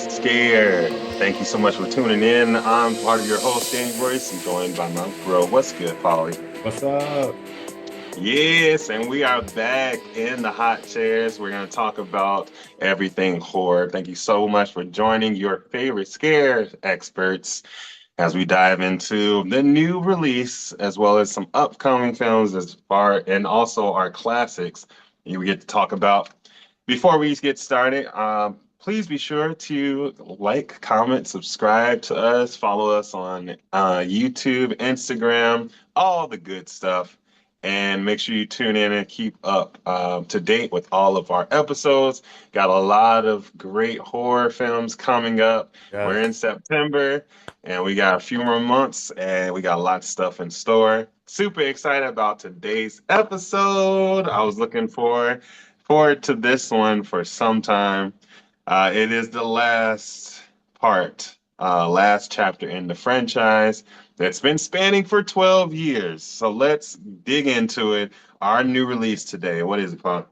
scared. Thank you so much for tuning in. I'm part of your host, Danny Royce. I'm joined by my bro. What's good, Pauly? What's up? Yes, and we are back in the hot chairs. We're going to talk about everything horror. Thank you so much for joining your favorite scare experts as we dive into the new release as well as some upcoming films as far and also our classics we get to talk about. Before we get started, please be sure to like, comment, subscribe to us, follow us on YouTube, Instagram, all the good stuff. And make sure you tune in and keep up to date with all of our episodes. Got a lot of great horror films coming up. We're in Yes. September and we got a few more months and we got a lot of stuff in store. Super excited about today's episode. I was looking forward to this one for some time. It is the last part, last chapter in the franchise that's been spanning for 12 years. So let's dig into it. Our new release today. What is it, Paul?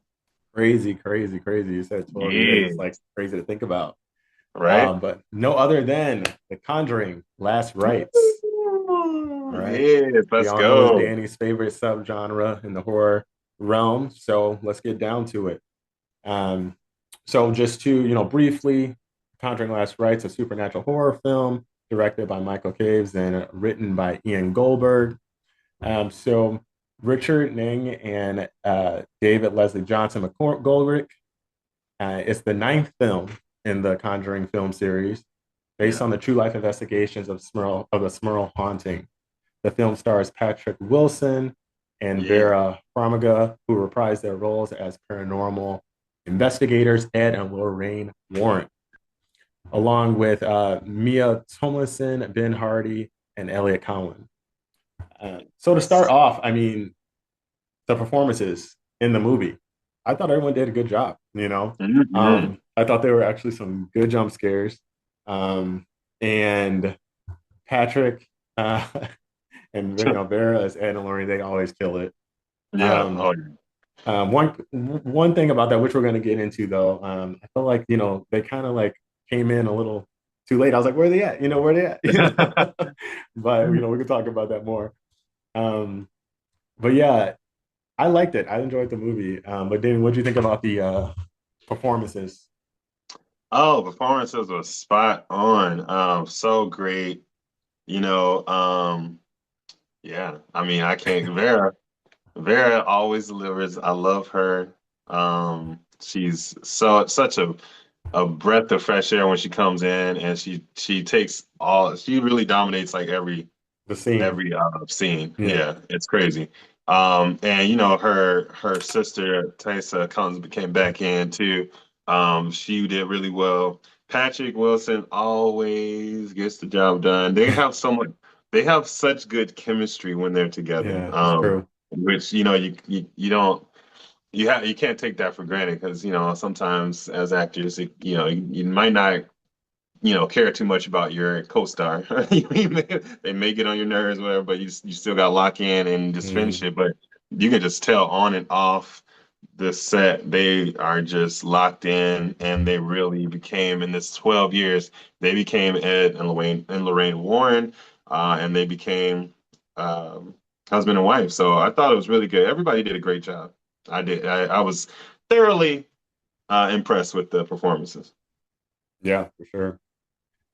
Crazy, crazy, crazy. You said 12 years. Yeah, It's like crazy to think about. right? But no other than The Conjuring, Last Rites. All right. Yes, We let's all know it's go. Danny's favorite subgenre in the horror realm. So let's get down to it. Um, so just to, briefly, Conjuring Last Rites, a supernatural horror film directed by Michael Caves and written by Ian Goldberg. So Richard Ning and David Leslie Johnson McGoldrick. It's the ninth film in the Conjuring film series, based Yeah, on the true life investigations of the Smurl haunting. The film stars Patrick Wilson and yeah, Vera Farmiga, who reprise their roles as paranormal investigators Ed and Lorraine Warren, along with Mia Tomlinson, Ben Hardy, and Elliot Conlon. So to start off, I mean, the performances in the movie. I thought everyone did a good job. hmm I thought there were actually some good jump scares. And Patrick and Vera as Ed and Lorraine, they always kill it. yeah. Um, Oh, one thing about that, which we're going to get into though, I feel like they kind of like came in a little too late. I was like, where are they at? Where are they yeah. at? But we could talk about that more. Um, but yeah, I liked it. I enjoyed the movie. But then, what do you think about the performances? Oh, performances were spot on. So great. You know, yeah. I mean, I can't. Vera always delivers. I love her. She's such a breath of fresh air when she comes in, and she takes all. She really dominates like The scene, every scene. yeah, Yeah, it's crazy. And her sister Tysa comes came back in too. She did really well. Patrick Wilson always gets the job done. They have such good chemistry when they're together. yeah, it's true. Which you don't you can't take that for granted because sometimes as actors you might not care too much about your co-star. They may get on your nerves, whatever, but you still got to lock in and just finish Mm, it. But you can just tell on and off the set, they are just locked in, and they really became in this 12 years. They became Ed and Lorraine Warren, and they became um, husband and wife. So I thought it was really good. Everybody did a great job. I did. I was thoroughly impressed with the performances. yeah, for sure.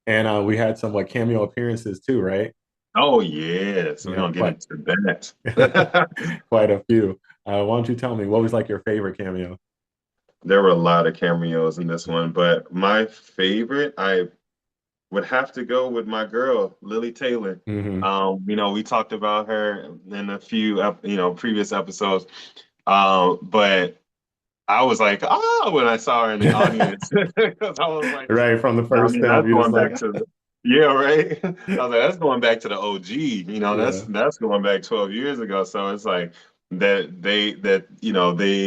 And we had some like cameo appearances too, right? Oh yes, we're Yeah, gonna get quite into that. quite a few. Why don't you tell me what was like your favorite cameo? There were a lot of cameos in this one, but my favorite, I would have to go with my girl, Lily Taylor. Hmm. We talked about her in a few, previous episodes. But I was like, when I saw her in the audience, because I was like, Right from the I first mean, film, that's you're just going like, back to yeah, right. I was like, that's going back to the OG. yeah, That's going back 12 years ago. So it's like they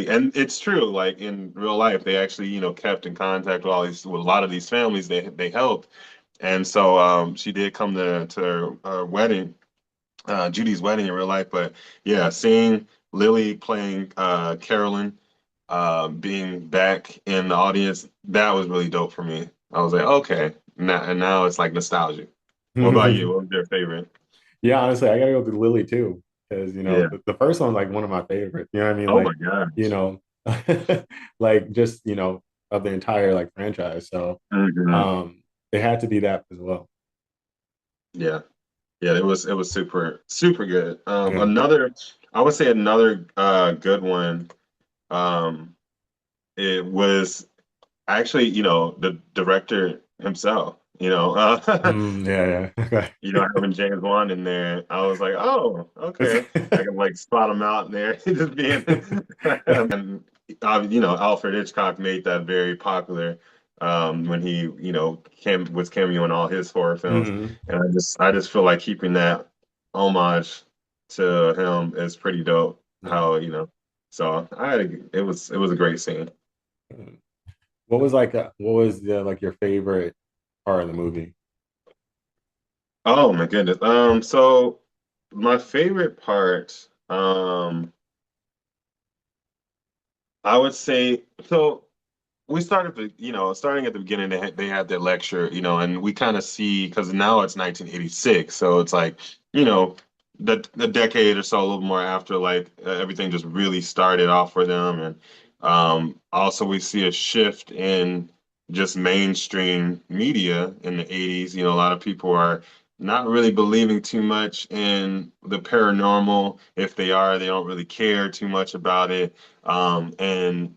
and it's true. Like in real life, they actually kept in contact with a lot of these families they helped, and so she did come to her wedding, Judy's wedding in real life. But yeah, seeing Lily playing Carolyn, being back in the audience, that was really dope for me. I was like, okay, now and now it's like nostalgic. What about you? What was your favorite? Yeah, honestly, I gotta go with Lily too, because Yeah. the first one's like one of my favorites. You know what I mean? Oh my Like, you gosh. know, like just of the entire like franchise. So, Hmm. um, it had to be that as well. Yeah. Yeah, it was super good. Yeah. Another I would say another good one. Um, it was actually, the director himself, Yeah, yeah. having James Wan in there. I was like, oh, okay. I Okay. can like spot him out in there, just being, and Alfred Hitchcock made that very popular when he, was cameoing all his horror films, Hmm. and I just feel like keeping that homage to him is pretty dope. Yeah. So it was a great scene. What was the like your favorite part of the movie? Oh my goodness. So my favorite part, I would say, so we started starting at the beginning, they had their lecture, and we kind of see because now it's 1986, so it's like, you know, the decade or so, a little more after like everything just really started off for them, and also we see a shift in just mainstream media in the 80s. A lot of people are not really believing too much in the paranormal. If they are, they don't really care too much about it. And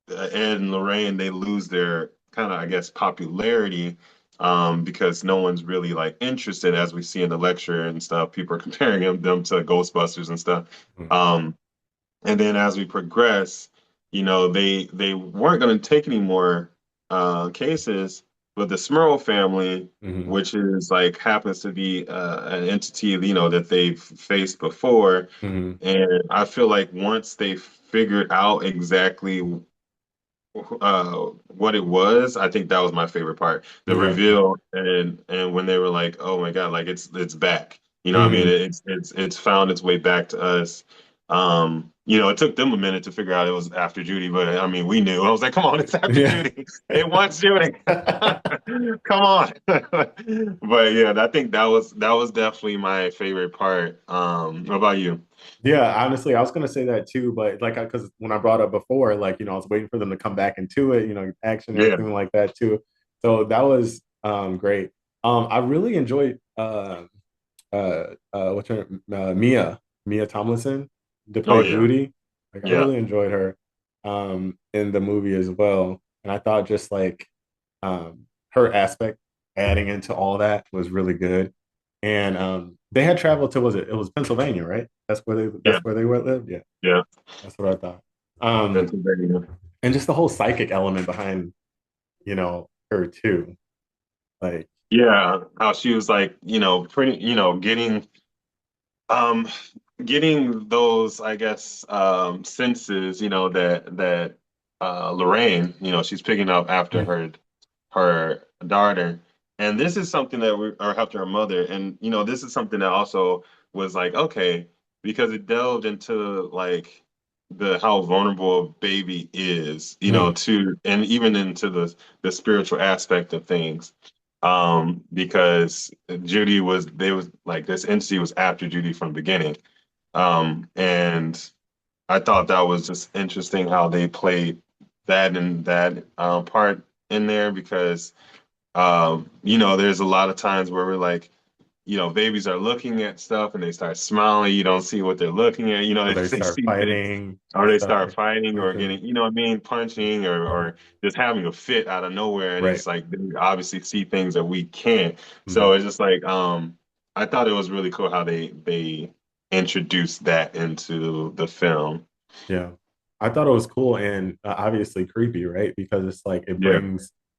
Ed and Lorraine, they lose their kind of, I guess, popularity because no one's really like interested, as we see in the lecture and stuff. People are comparing them to Ghostbusters and stuff. Um, and then as we progress, they weren't going to take any more cases, but the Smurl family, Hmm. which is like happens to be an entity, that they've faced before. Hmm. And I feel like once they figured out exactly what it was, I think that was my favorite part. The Yeah. reveal and when they were like, "Oh my God, like it's back." What I mean, Hmm. it's found its way back to us. It took them a minute to figure out it was after Judy, but I mean, we knew. I was like, "Come on, it's after Yeah. Judy. It wants Judy. Come on." But yeah, I think that was definitely my favorite part. What about you? Yeah, honestly, I was gonna say that too, but like, because when I brought up before, like, I was waiting for them to come back into it, action, Yeah. everything like that too. So that was great. I really enjoyed what's her Mia Tomlinson to Oh play yeah. Judy. Like, I Yeah. really enjoyed her in the movie as well, and I thought just like her aspect adding into all that was really good. And they had traveled to it was Pennsylvania, right? Yeah. That's where they were lived. Yeah, Yeah. that's what I thought. Um, Pennsylvania. and just the whole psychic element behind her too. Like, Yeah, how she was like, pretty, um getting those, I guess, senses, that Lorraine, she's picking up after mm, her daughter. And this is something that or after her mother. And this is something that also was like, okay, because it delved into like the how vulnerable a baby is, mm, to and even into the spiritual aspect of things. Because Judy was they was like this entity was after Judy from the beginning. And I thought that was just interesting how they played that and that part in there because there's a lot of times where we're like, babies are looking at stuff and they start smiling. You don't see what they're looking at. or They, they they start see things, fighting or and they stuff, start or fighting or punching. getting, what I mean, punching or just having a fit out of nowhere. And Right. it's like they obviously see things that we can't. So Mm, it's just like, I thought it was really cool how they introduced that into the film. yeah. I thought it was cool and obviously creepy, right? Because it's like Yeah.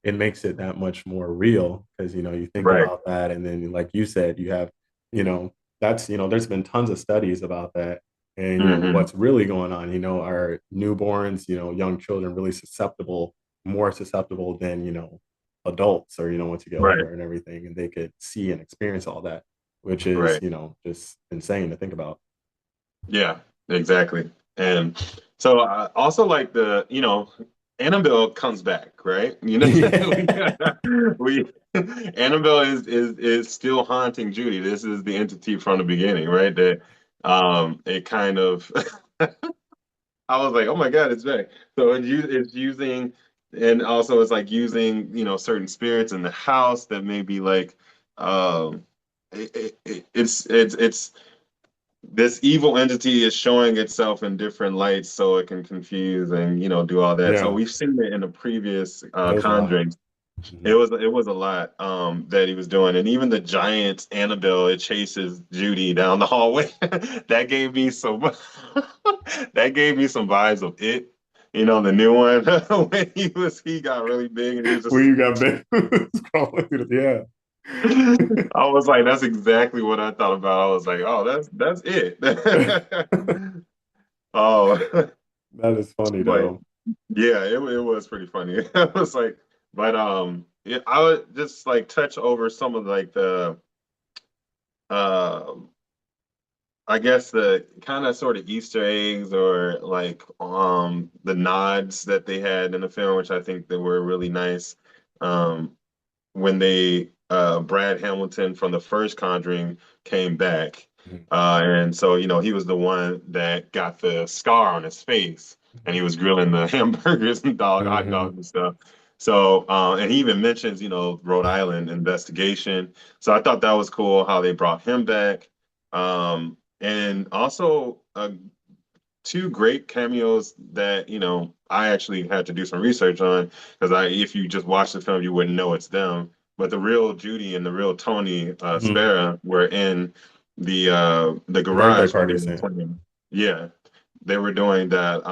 it makes it that much more real because you think Right. about that and then like you said, you have, you know, there's been tons of studies about that. And Hmm. what's really going on, are newborns, young children really more susceptible than, adults or, once you get Right. older and everything, and they could see and experience all that, which is, Right. just insane to think about. Yeah, exactly. And so I also like Annabelle comes back, right? You know, Yeah. we Annabelle is still haunting Judy. This is the entity from the beginning, right? That it kind of I was like, oh my God, it's back. So it's using, and also it's like using, certain spirits in the house that may be like, um, it's this evil entity is showing itself in different lights so it can confuse and do all that. So Yeah. we've seen it in the previous It was a lot. Conjuring. Hmm. It was a lot that he was doing, and even the giant Annabelle it chases Judy down the hallway. That gave me some that gave me some vibes of it. The new one when he got really big and he was Where just. you got been scrolling through yeah. I was like, that's exactly what I thought about. I was like, oh, that's it. Oh, That is funny but though. yeah, it was pretty funny. I was like, but yeah, I would just like touch over some of like the uh I guess the kind of sort of Easter eggs or like the nods that they had in the film, which I think that were really nice. Um when they Brad Hamilton from the first Conjuring came back. Mhm. And so, he was the one that got the scar on his face and he was grilling the hamburgers and hot Hmm. dogs and stuff. So, and he even mentions, Rhode Island investigation. So I thought that was cool how they brought him back. And also two great cameos that I actually had to do some research on because if you just watch the film you wouldn't know it's them, but the real Judy and the real Tony Hmm. Spera were in the The birthday garage when they party were scene. playing. Yeah, they were doing that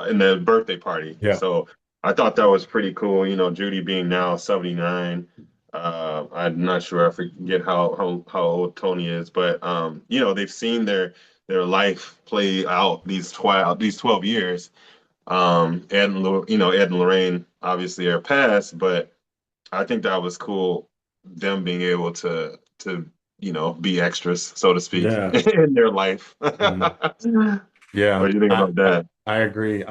in the birthday party. Yeah. So I thought that was pretty cool. Judy being now 79. I'm not sure. I forget how old Tony is, but they've seen their life play out these 12 years. Ed and Lorraine obviously are past, but I think that was cool. Them being able to be extras, so to speak, Yeah. in their life. Mhm. What Yeah, do you think about that? I agree.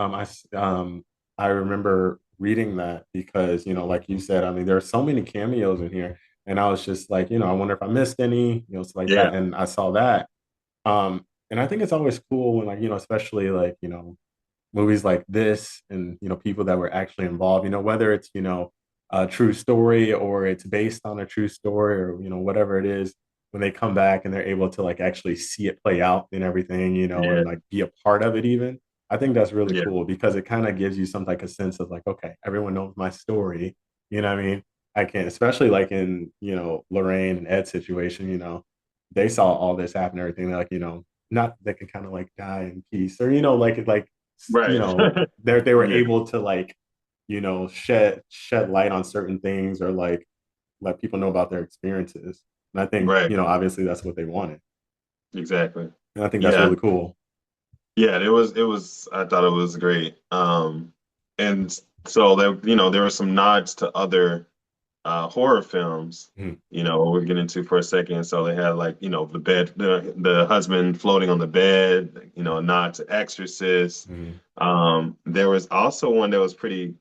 I remember reading that because like you said, I mean, there are so many cameos in here, and I was just like, I wonder if I missed any, stuff like that. Yeah, And I saw that, and I think it's always cool when like especially like movies like this, and people that were actually involved, whether it's a true story or it's based on a true story or whatever it is, when they come back and they're able to like actually see it play out and everything, yeah, and like be a part of it even. I think that's really yeah, cool because it kind of gives you some like a sense of like, okay, everyone knows my story. You know what I mean? I can, especially like in Lorraine and Ed's situation, they saw all this happen, and everything. They're like, not they can kind of like die in peace, or like right. they were Yeah, able to like shed light on certain things, or like let people know about their experiences. And I think right. obviously that's what they wanted, Exactly. and I think that's Yeah. really cool. Yeah, it was I thought it was great. And so there were some nods to other horror films, Mhm. we'll get into for a second. So they had like, the bed, the husband floating on the bed, a nod to Exorcist. Mhm. There was also one that was pretty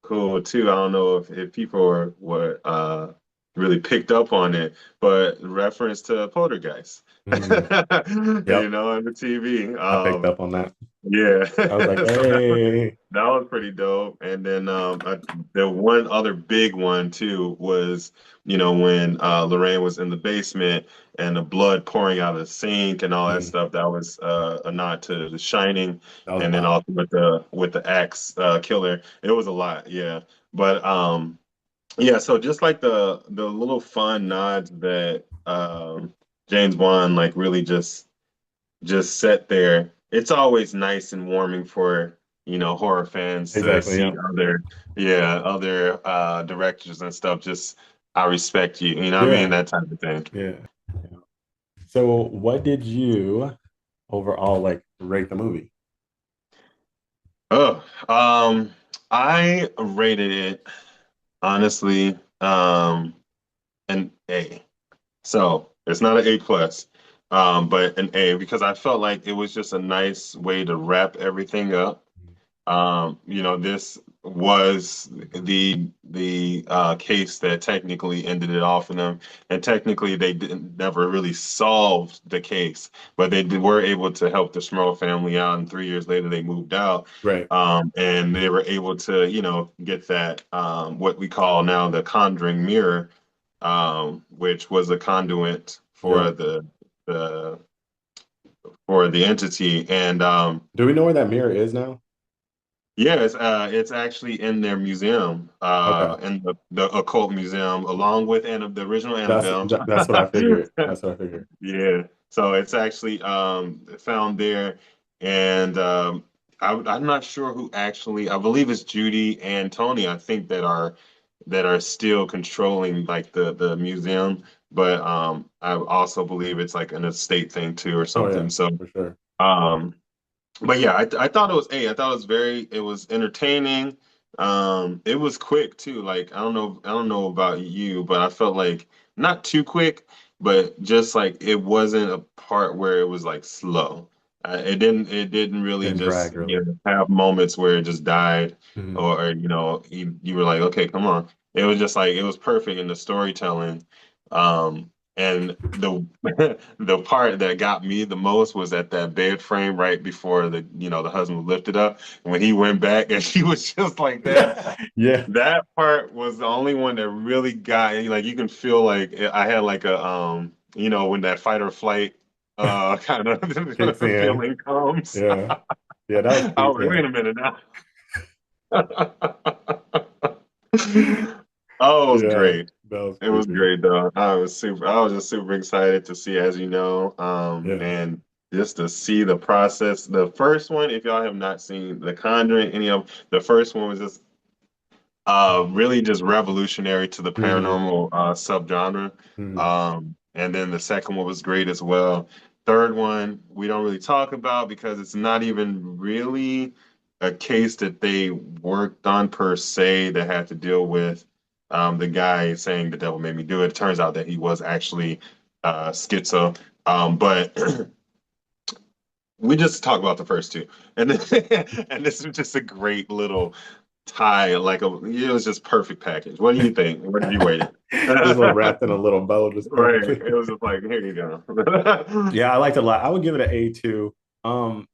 cool too. I don't know if people were really picked up on it, but reference to Poltergeist. Mhm. Yep, On the TV. I picked up on that. Yeah. I was like, So that hey. that was pretty dope. And then the one other big one too was, when Lorraine was in the basement and the blood pouring out of the sink and all that Mhm. stuff. That was a nod to The Shining. That was a And then lot. also with the axe killer. It was a lot, yeah. But yeah, so just like the little fun nods that James Wan like really just set there. It's always nice and warming for, horror fans to Exactly. see Yeah. other directors and stuff. Just I respect you, you know what I mean? Yeah. That type of thing. Yeah. Yeah. So, what did you overall like rate the movie? Oh, I rated it honestly, an A. So it's not an A plus, but an A because I felt like it was just a nice way to wrap everything up. This was the case that technically ended it all for them, and technically they didn't never really solved the case, but were able to help the Schmo family out, and 3 years later they moved out, Right. and they were able to, get that what we call now the Conjuring mirror, which was a conduit Yeah. the for the entity, and Do we know where that mirror is now? yeah, it's actually in their museum, Okay. in the occult museum, along with the original Annabelle. That's what I figured. That's what I figured. Yeah, so it's actually found there, and I'm not sure who actually. I believe it's Judy and Tony. I think that are still controlling like the museum, but I also believe it's like an estate thing too or Oh something. yeah, So. for sure. Um, but yeah, I thought it was I thought it was entertaining. It was quick too. Like I don't know about you, but I felt like not too quick, but just like it wasn't a part where it was like slow. It didn't really Didn't just drag really. have moments where it just died, Mhm. or you were like, okay, come on. It was just like it was perfect in the storytelling. And the part that got me the most was at that bed frame right before the husband was lifted up. And when he went back and she was just like that, Yeah, that part was the only one that really got like you can feel like I had like a when that fight or flight kind of kicks in. feeling comes. Yeah, yeah, that was I cute. was like, Yeah, wait a minute now. Oh, it was yeah, great. that was It was creepy. great though. I was just super excited to see, as you know, Yeah. and just to see the process. The first one, if y'all have not seen The Conjuring, any of the first one was just really just revolutionary to the Hmm. paranormal subgenre. Hmm. And then the second one was great as well. Third one, we don't really talk about because it's not even really a case that they worked on per se that had to deal with the guy saying the devil made me do it. It turns out that he was actually schizo. But we just talk about the first two. And and this is just a great little tie, it was just perfect package. What do you think? What did you rate it? Just little wrapped in a little bow, just Right. perfectly. It was just like, here you go. Yeah, I liked it a lot. I would give it an A2.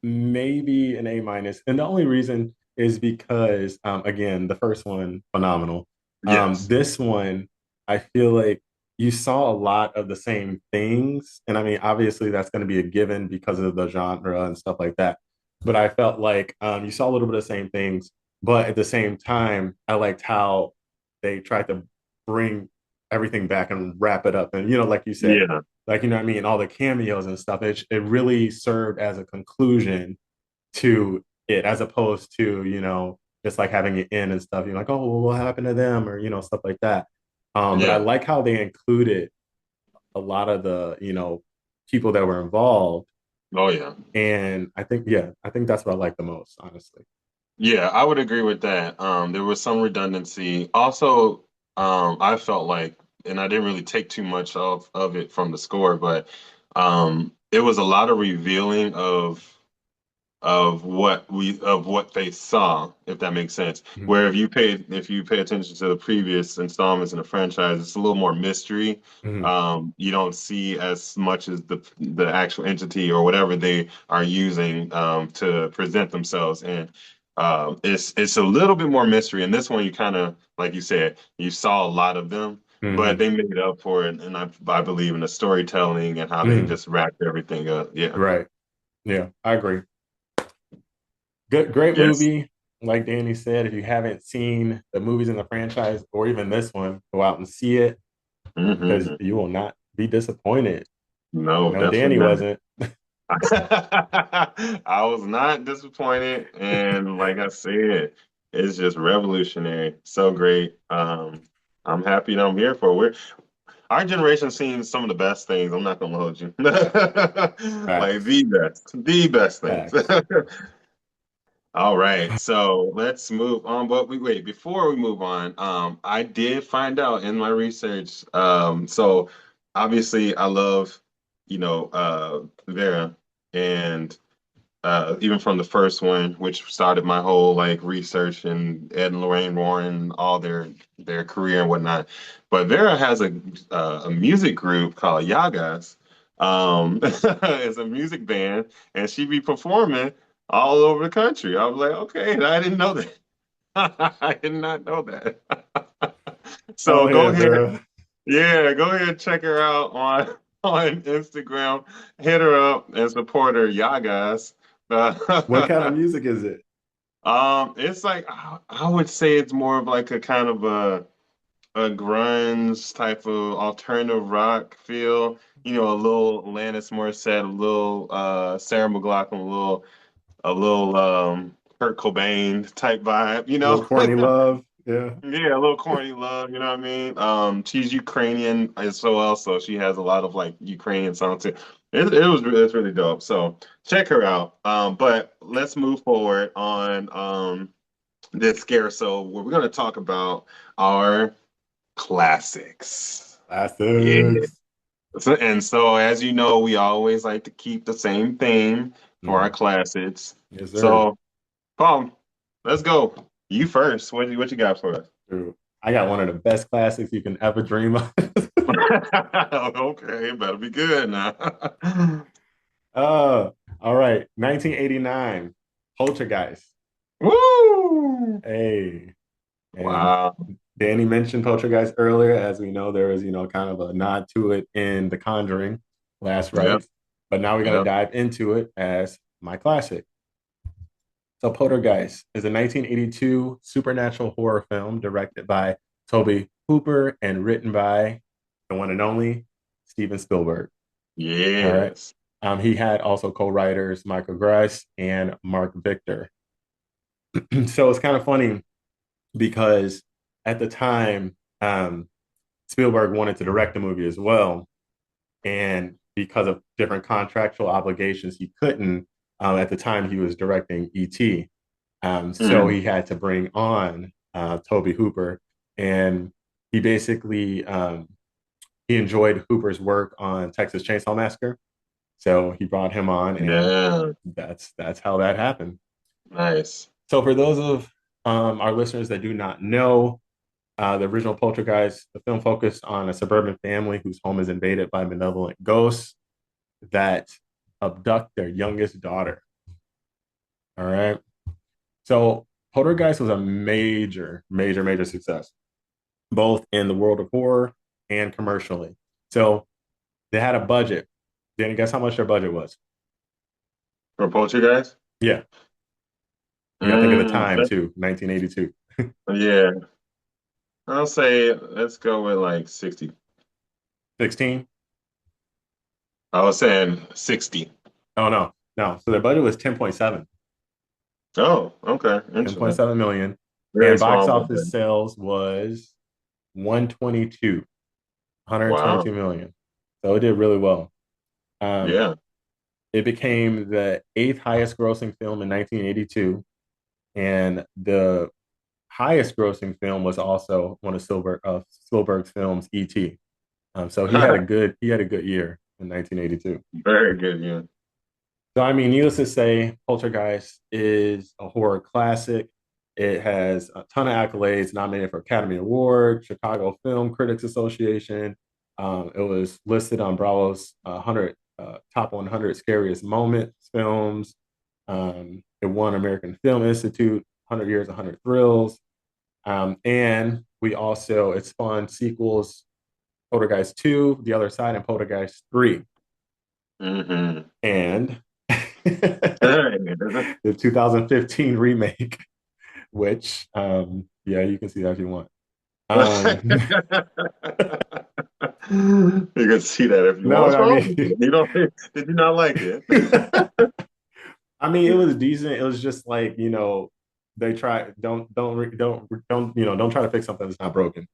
Maybe an A minus. And the only reason is because again, the first one, phenomenal. Yes. This one, I feel like you saw a lot of the same things. And I mean, obviously that's going to be a given because of the genre and stuff like that. But I felt like you saw a little bit of the same things, but at the same time, I liked how they tried to bring everything back and wrap it up. And like you said, Yeah. like what I mean, all the cameos and stuff. It really served as a conclusion to it, as opposed to just like having it in and stuff. You're like, oh, well, what happened to them, or stuff like that. But I Yeah. like how they included a lot of the people that were involved, Oh, yeah. and I think that's what I like the most, honestly. Yeah, I would agree with that. There was some redundancy. Also, I felt like, and I didn't really take too much of it from the score, but it was a lot of revealing of what they saw, if that makes sense. Mm-hmm. Where if you pay attention to the previous installments in the franchise, it's a little more mystery. Mm-hmm. You don't see as much as the actual entity or whatever they are using to present themselves, and it's a little bit more mystery. And this one, you kind of like you said, you saw a lot of them. But Mm-hmm. they made up for it, and I believe in the storytelling and how they Mm-hmm. just wrapped everything up. Yeah. Right. Yeah, I agree. Good, great Yes. movie. Like Danny said, if you haven't seen the movies in the franchise or even this one, go out and see it because Hmm. you will not be disappointed. I No, know definitely Danny not. wasn't. I was not disappointed, and like I said, it's just revolutionary. So great. I'm happy that I'm here for it. Our generation seen some of the best things. I'm not gonna hold you. Like Facts. the best things. Facts. All right, so let's move on. But wait, before we move on, I did find out in my research. So obviously I love, Vera, and even from the first one, which started my whole like research and Ed and Lorraine Warren, all their career and whatnot. But Vera has a music group called Yagas. It's a music band, and she be performing all over the country. I was like, okay, I didn't know that. I did not know that. Go So go ahead, ahead, Vera. yeah, go ahead and check her out on on Instagram. Hit her up and support her, Yagas. What kind of music is it? It's like I would say it's more of like a kind of a grunge type of alternative rock feel. You know, a little Alanis Morissette, a little Sarah McLachlan, a little Kurt Cobain type vibe. You A little know, corny love. Yeah. yeah, a little corny love. You know what I mean? She's Ukrainian as well, so she has a lot of like Ukrainian songs too. It's really dope. So check her out. But let's move forward on this scare. So we're going to talk about our classics. Yeah. Classics. So as you know, we always like to keep the same theme for our Mm. classics. Yes, sir. So, Paul, let's go. You first. What you got for us? True. I got one of the best classics you can ever dream of. Okay, better be good now. uh, all right. 1989. Poltergeist. Woo! Hey. And Wow. Danny mentioned Poltergeist earlier. As we know, there is, kind of a nod to it in The Conjuring, Last Yep, Rites. But now we're going to yep. dive into it as my classic. So, Poltergeist is a 1982 supernatural horror film directed by Toby Hooper and written by the one and only Steven Spielberg. All right. Yes. He had also co-writers Michael Grice and Mark Victor. So it's kind of funny because at the time, Spielberg wanted to direct the movie as well, and because of different contractual obligations, he couldn't. At the time, he was directing E.T., so Mm, he had to bring on Toby Hooper, and he basically he enjoyed Hooper's work on Texas Chainsaw Massacre, so he brought him on, and yeah. that's how that happened. Nice. So for those of our listeners that do not know, the original Poltergeist, the film focused on a suburban family whose home is invaded by benevolent ghosts that abduct their youngest daughter. All right. So Poltergeist was a major, major, major success, both in the world of horror and commercially. So they had a budget. Danny, guess how much their budget was? For Poltergeist? Yeah. You got to think of the Mm, time too, 1982. yeah. I'll say let's go with like 60. 16? I was saying 60. Oh, no. No. So their budget was 10.7. Oh, okay. Interesting. 10.7 million. Very And box small office budget. sales was 122, Wow. 122 million. So it did really well. Um, Yeah. it became the eighth highest grossing film in 1982. And the highest grossing film was also one of Spielberg's films, E.T. So he had a good year in 1982. Very good. Yeah. So I mean, needless to say, Poltergeist is a horror classic. It has a ton of accolades, nominated for Academy Award, Chicago Film Critics Association. It was listed on Bravo's 100 top 100 scariest moments films. It won American Film Institute 100 Years, 100 Thrills. And it spawned sequels, Poltergeist 2, The Other Side, and Poltergeist 3. Mm-hmm. And the 2015 remake, which, yeah, you can see that if you want. Um, You can see that if you want. no, What's I wrong with mean, it? You don't did you not like it? I mean, it was decent. It was just like, they try don't try to fix something that's not broken.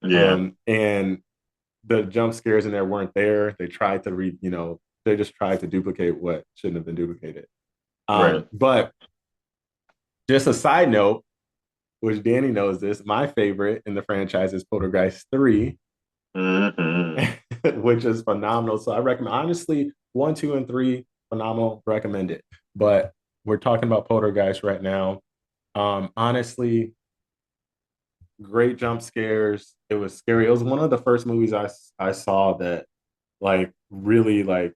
Yeah, And the jump scares in there weren't there. They just tried to duplicate what shouldn't have been duplicated. right. But just a side note, which Danny knows this, my favorite in the franchise is Poltergeist 3, Hmm. which is phenomenal. So I recommend, honestly, 1, 2, and 3, phenomenal, recommend it. but we're talking about Poltergeist right now. Honestly, great jump scares. It was scary. It was one of the first movies I saw that like really like,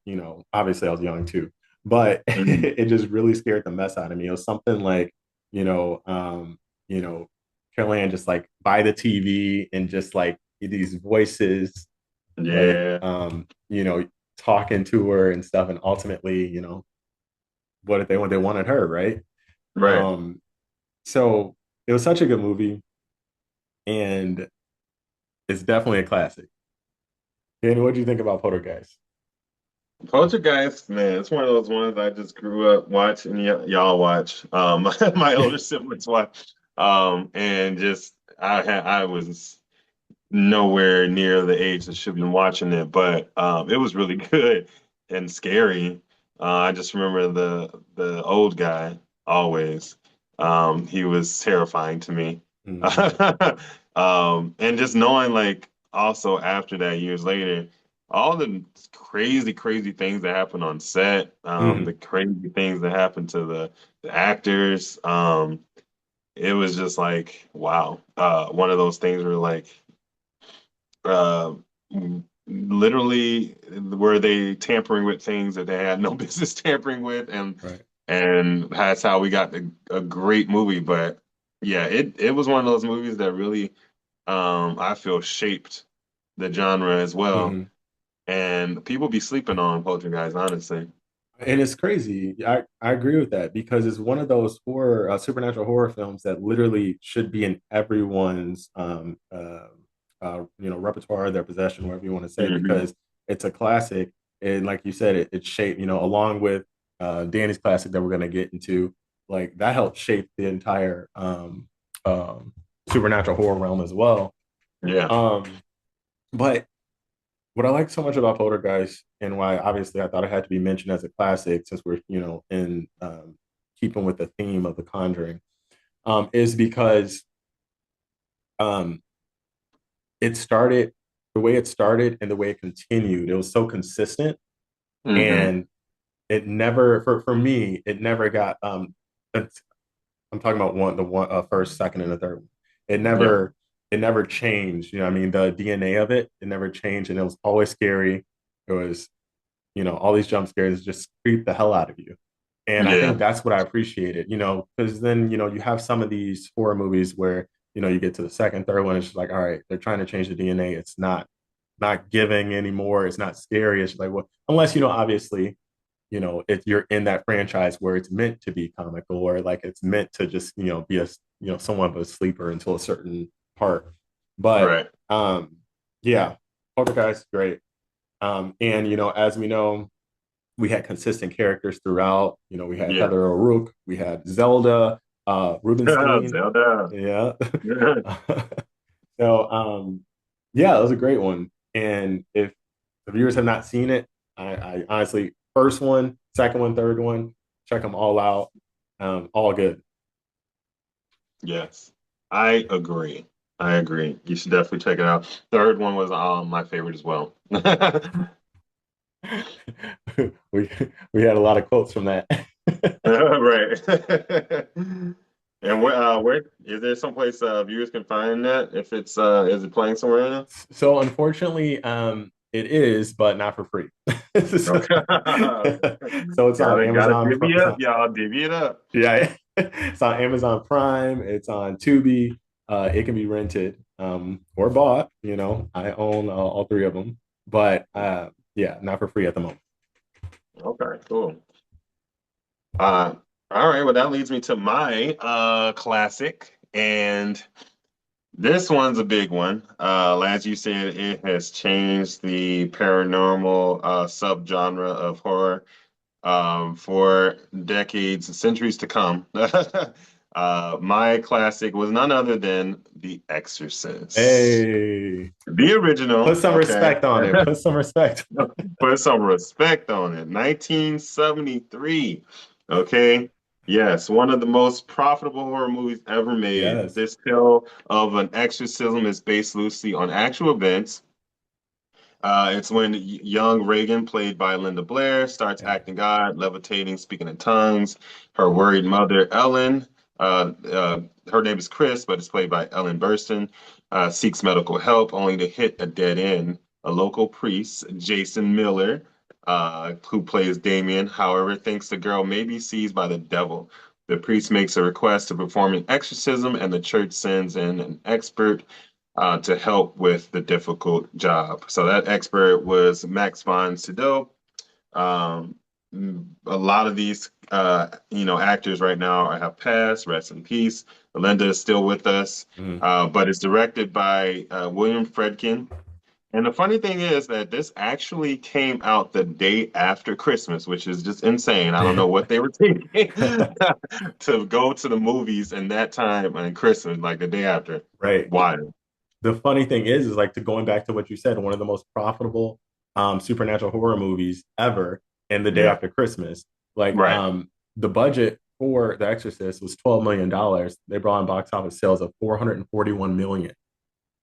obviously I was young too, but Mhm. it just really scared the mess out of me. It was something like, you know, um, you know, Carol Ann just like by the TV and just like these voices like Yeah, talking to her and stuff, and ultimately, what did they want? They wanted her, right? right. Um, so it was such a good movie, and it's definitely a classic. Danny, what do you think about Poltergeist? Poltergeist, man, it's one of those ones I just grew up watching. Y'all watch. My older siblings watch. And just I was nowhere near the age that should have been watching it, but it was really good and scary. I just remember the old guy always. He was terrifying to me. Mm-hmm. And just knowing like also after that years later, all the crazy, crazy things that happen on set, Mm-hmm. the crazy things that happen to the actors. It was just like, wow. One of those things where like uh, literally were they tampering with things that they had no business tampering with, Right. and that's how we got a great movie. But yeah, it was one of those movies that really I feel shaped the genre as well, Mm-hmm. and people be sleeping on Poltergeist, honestly. And it's crazy. I agree with that because it's one of those horror, supernatural horror films that literally should be in everyone's, repertoire, their possession, whatever you want to say, Hmm. because it's a classic. And like you said, it shaped, along with Danny's classic that we're going to get into, like that helped shape the entire um, supernatural horror realm as well. Yeah. Um, but what I like so much about Poltergeist and why obviously I thought it had to be mentioned as a classic since we're in keeping with the theme of The Conjuring, is because um, it started the way it started and the way it continued. It was so consistent, Hmm. and it never for me it never got I'm talking about one the one first, second, and the third one. It Yeah. never it never changed. I mean, the DNA of it never changed, and it was always scary. It was all these jump scares just creep the hell out of you. And I think Yeah. that's what I appreciated, because then, you have some of these horror movies where, you get to the second, third one, it's just like, all right, they're trying to change the DNA. It's not giving anymore. It's not scary. It's like, well, unless, obviously, if you're in that franchise where it's meant to be comical or like it's meant to just, be a, somewhat of a sleeper until a certain part. But Right. yeah, Poltergeist, great. And as we know, we had consistent characters throughout. We had Yeah. Heather O'Rourke, we had Zelda, Rubenstein. Zelda. Yeah. so yeah, it was a great one. And if the viewers have not seen it, I honestly first one, second one, third one, check them all out. All good. Yes, I agree. I agree. You should definitely check it out. Third one was my favorite as well. we we had a lot of quotes from that. Right. And where is there someplace viewers can find that? If it's is it playing somewhere now? So unfortunately, it is, but not for free. so, Okay. so it's on Gotta Amazon. divvy It's up, on, y'all. Divvy it up. yeah, it's on Amazon Prime. It's on Tubi. It can be rented or bought. I own all three of them, but yeah, not for free at the moment. Okay, cool. Uh, all right. Well, that leads me to my classic, and this one's a big one. As you said, it has changed the paranormal subgenre of horror for decades, centuries to come. My classic was none other than The Exorcist, Hey, the put original. some Okay, respect on it. Put some respect. put some respect on it. 1973. Okay. Yes, one of the most profitable horror movies ever made. Yes. This tale of an exorcism is based loosely on actual events It's when young Reagan, played by Linda Blair, starts Yeah. acting God, levitating, speaking in tongues. Her worried mother, Ellen, her name is Chris, but it's played by Ellen Burstyn, seeks medical help only to hit a dead end. A local priest, Jason Miller, who plays Damien, however, thinks the girl may be seized by the devil. The priest makes a request to perform an exorcism, and the church sends in an expert to help with the difficult job. So that expert was Max von Sydow. Um, a lot of these, actors right now have passed. Rest in peace. Linda is still with us, Mhm. but it's directed by William Friedkin. And the funny thing is that this actually came out the day after Christmas, which is just insane. I don't know what they were thinking to go to the movies in that time and Christmas, like the day after. Right. Wild. The funny thing is like to going back to what you said, one of the most profitable supernatural horror movies ever, and the day Yeah. after Christmas. Like Right. the budget for The Exorcist was $12 million. They brought in box office sales of 441 million.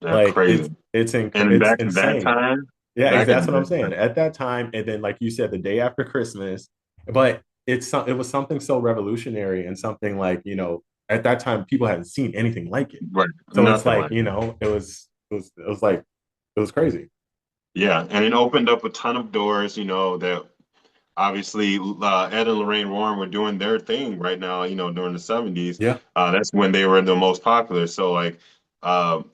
That's Like crazy. And it's back that insane. time, Yeah, back that's in what I'm saying. At that time, and then like you said, the day after Christmas, but it was something so revolutionary and something like, at that time people hadn't seen anything like it. right, So it's nothing like, like it. it was like it was crazy. Yeah, and it opened up a ton of doors, that obviously Ed and Lorraine Warren were doing their thing right now, during the 70s. Yeah. That's when they were the most popular. So like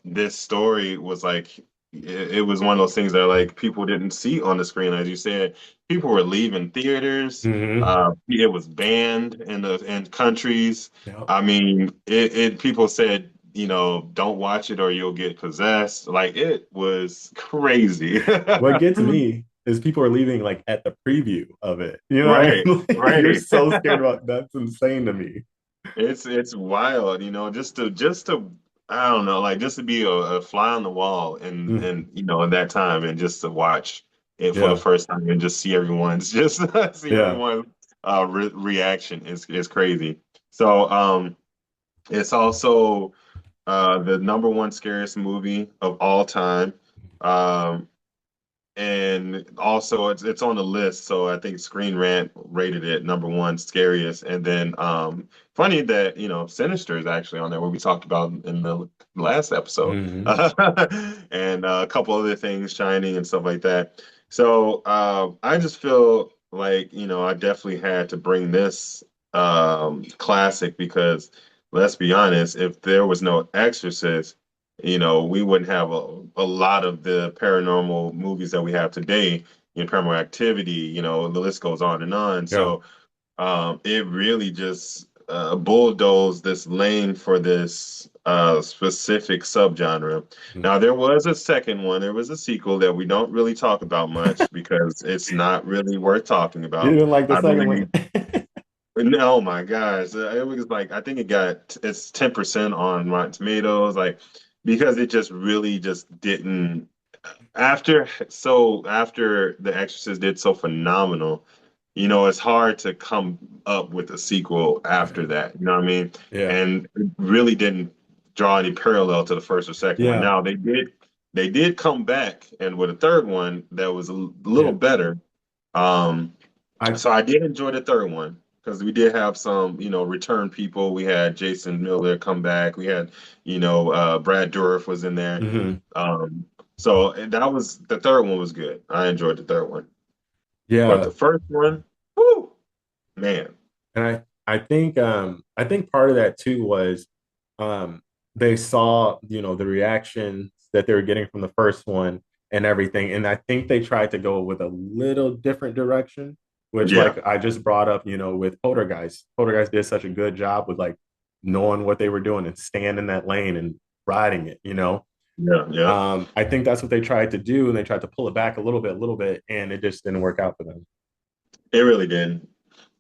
this story was like it was one of those things that like people didn't see on the screen. As you said, people were leaving theaters. Hmm. It was banned in countries. Yeah. I mean, it people said, don't watch it or you'll get possessed. Like it was crazy. What gets me is people are leaving like at the preview of it. You know what I Right, mean? Like, you're right. so scared about that's insane to me. It's wild, just to I don't know, like just to be a fly on the wall and Mm. and at that time and just to watch it for the Yeah. first time and just see everyone's just see Yeah. everyone's reaction is crazy. So it's also the number one scariest movie of all time. Um and also it's on the list, so I think Screen Rant rated it number one scariest. And then funny that Sinister is actually on there, what we talked about in the last episode. Hmm. And a couple other things, Shining and stuff like that. So I just feel like I definitely had to bring this classic because let's be honest, if there was no Exorcist, we wouldn't have a lot of the paranormal movies that we have today, paranormal activity, the list goes on and on. Yeah. So it really just bulldozed this lane for this specific subgenre. Mm. Now, there was a second one, there was a sequel that we don't really talk about much because it's not really worth talking You about. didn't like the I second one? believe. Oh my gosh. It was like I think it's 10% on Rotten Tomatoes, like because it just really just didn't after The Exorcist did so phenomenal, it's hard to come up with a sequel after that. You know what I mean? Yeah. And it really didn't draw any parallel to the first or second one. Yeah. Now they did come back and with a third one that was a little Yeah. better. Um I so I did enjoy the third one because we did have some, return people. We had Jason Miller come back. We had, Brad Dourif was in there. mhm. Um, so and that was the third one was good. I enjoyed the third one, but the Yeah. first one, whoo, man, And I think part of that too was um they saw, the reactions that they were getting from the first one and everything. And I think they tried to go with a little different direction, which yeah, like I just brought up, with Poltergeist. Poltergeist did such a good job with like knowing what they were doing and staying in that lane and riding it. yeah, yeah. I think that's what they tried to do, and they tried to pull it back a little bit, and it just didn't work out for them. It really didn't.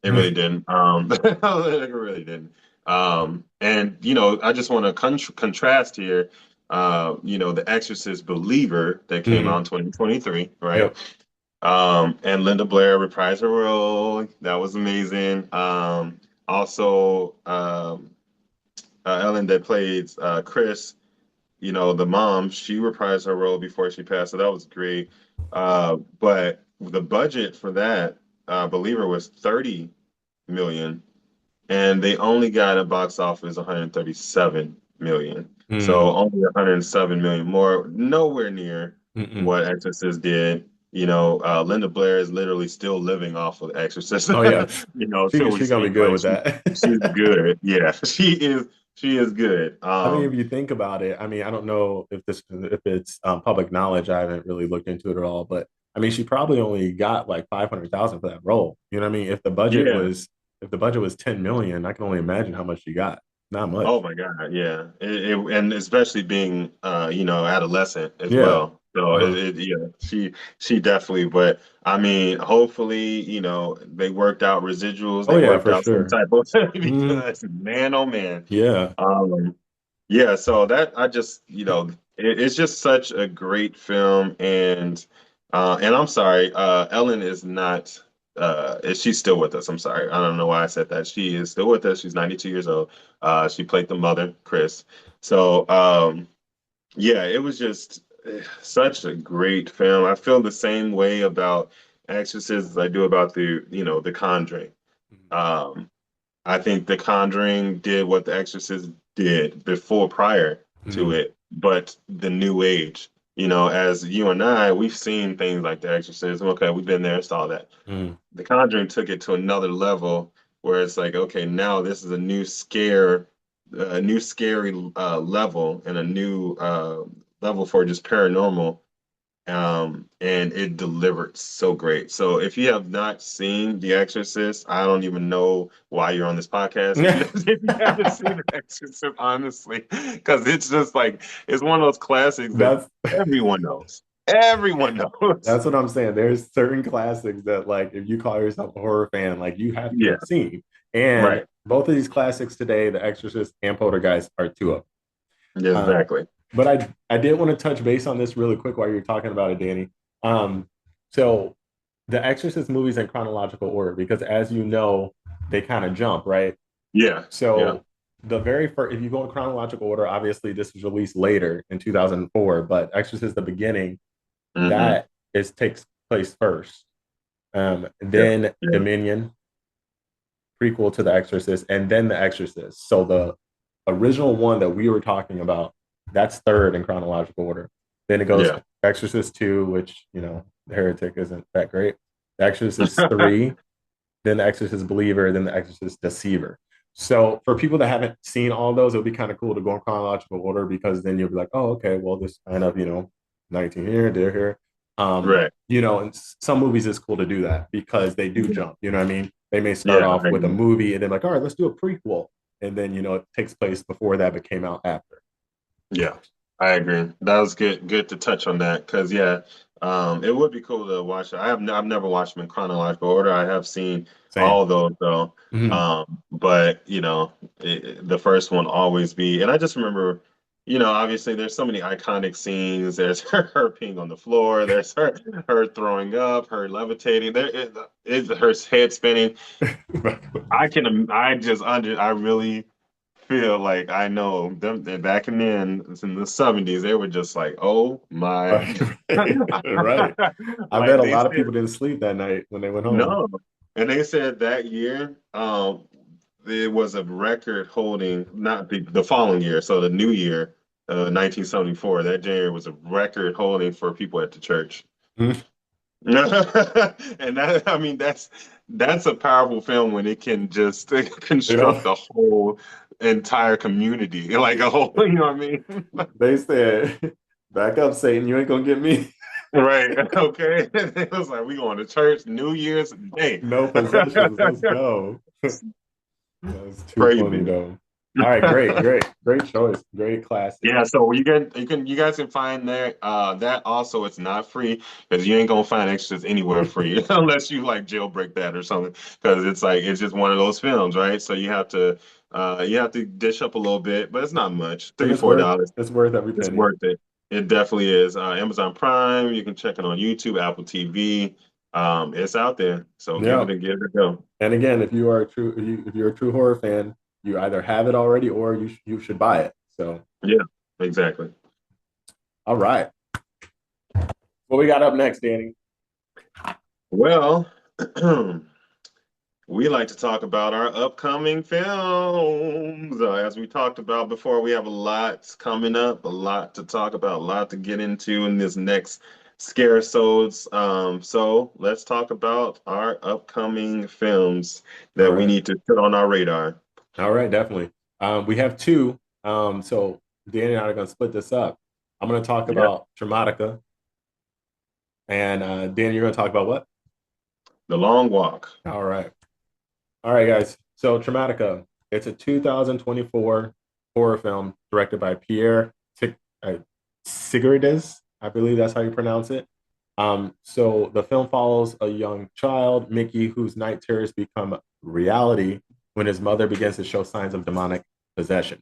It really didn't. It really didn't. And I just want to contrast here. The Exorcist Believer that came out Mhm. in 2023, right? Yep. And Linda Blair reprised her role. That was amazing. Also, Ellen that played Chris. the mom, she reprised her role before she passed, so that was great. But the budget for that, I believe it was 30 million, and they only got a box office 137 million. So Mm, only 107 million more, nowhere near mm-mm. what Exorcist did. Linda Blair is literally still living off of Exorcist, Oh yeah, till we she gonna be speak. good Like with that. she's good. Yeah, she is good. I mean, if you think about it, I mean, I don't know if it's public knowledge. I haven't really looked into it at all, but I mean, she probably only got like 500,000 for that role. You know what I mean? Yeah. If the budget was 10 million, I can only imagine how much she got. Not Oh much. my God, yeah, and especially being adolescent as Yeah. well. So Uh-huh. yeah, she definitely. But I mean, hopefully, they worked out residuals, Oh they yeah, worked for out some sure. type of Mm, because man, oh man, yeah. um, yeah. So that I just it's just such a great film, and I'm sorry, Ellen is not. She's still with us. I'm sorry. I don't know why I said that. She is still with us. She's 92 years old. She played the mother, Chris. So, yeah, it was just such a great film. I feel the same way about Exorcist as I do about the Conjuring. Um, I think The Conjuring did what The Exorcist did prior to Mm, it, but the new age. As you and I, we've seen things like The Exorcist. Okay, we've been there, saw that. mm, The Conjuring took it to another level where it's like, okay, now this is a new scary level and a new level for just paranormal. And it delivered so great. So if you have not seen The Exorcist, I don't even know why you're on this podcast. If you mm. if you haven't seen The Exorcist, honestly, because it's just like it's one of those classics that That's everyone knows. Everyone knows. that's what I'm saying. There's certain classics that like if you call yourself a horror fan, like you have to Yeah, have seen. And right. both of these classics today, The Exorcist and Poltergeist, are two of them. Exactly. But I did want to touch base on this really quick while you're talking about it, Danny. Um, so the Exorcist movies in chronological order, because as you know, they kind of jump, right? Yeah. Yeah. So the very first, if you go in chronological order, obviously this was released later in 2004, but Exorcist the beginning, Hmm. that is takes place first. Yeah. Then Yeah. Dominion, prequel to The Exorcist, and then The Exorcist. So the original one that we were talking about, that's third in chronological order. Then it goes Yeah. Exorcist 2, which, The Heretic isn't that great. The Exorcist 3, then The Exorcist Believer, then The Exorcist Deceiver. So for people that haven't seen all those, it would be kind of cool to go in chronological order because then you'll be like, oh, okay, well, this kind of, 19 here, there, here. Right. And some movies it's cool to do that because they do Yeah. jump. You know what I mean? They may start Yeah. off I with a agree. movie and then like, all right, let's do a prequel. And then, it takes place before that, but came out after. Yeah. I agree. That was good to touch on that because yeah, it would be cool to watch it. I've never watched them in chronological order. I have seen Same. all those though. Mm-hmm. But the first one always be, and I just remember, obviously there's so many iconic scenes. There's her peeing on the floor. There's her throwing up, her levitating. It's her head spinning. I really feel like I know them back in then in the 70s, they were just like, oh my Right. I bet like a they lot of said people didn't sleep that night when they went home. no. And they said that year, it was a record holding, not the following year, so the new year, 1974, that January was a record holding for people at the church. And I mean, that's a powerful film when it can just You know, construct a whole entire community, like a whole, you know what I mean? they said, back up, Satan, you ain't gonna get me. Right. Okay. It was like we going to church New Year's Day. No possessions. Let's go. That's too funny Crazy. though. All right, great choice. Great classic. Yeah, so you guys can find that also it's not free because you ain't gonna find extras anywhere free unless you like jailbreak that or something because it's like it's just one of those films, right? So you have to dish up a little bit, but it's not much. And Three, $4. it's worth every It's penny. worth it. It definitely is. Amazon Prime, you can check it on YouTube, Apple TV. It's out there. So Yeah. give it a go. And again, if you're a true horror fan, you either have it already or you should buy it. So Yeah, exactly. All right. What we got up next, Danny? Well, we like to talk about our upcoming films. As we talked about before, we have a lot coming up, a lot to talk about, a lot to get into in this next Scaresodes. So let's talk about our upcoming films All that we right. need to put on our radar. All right, definitely. We have two. So Danny and I are going to split this up. I'm going to talk Yeah, about Traumatica, and Danny, you're going to talk about what? The Long Walk. All right. All right, guys. So Traumatica, it's a 2024 horror film directed by Pierre uh, Sigurdes. I believe that's how you pronounce it. So the film follows a young child, Mickey, whose night terrors become reality when his mother begins to show signs of demonic possession.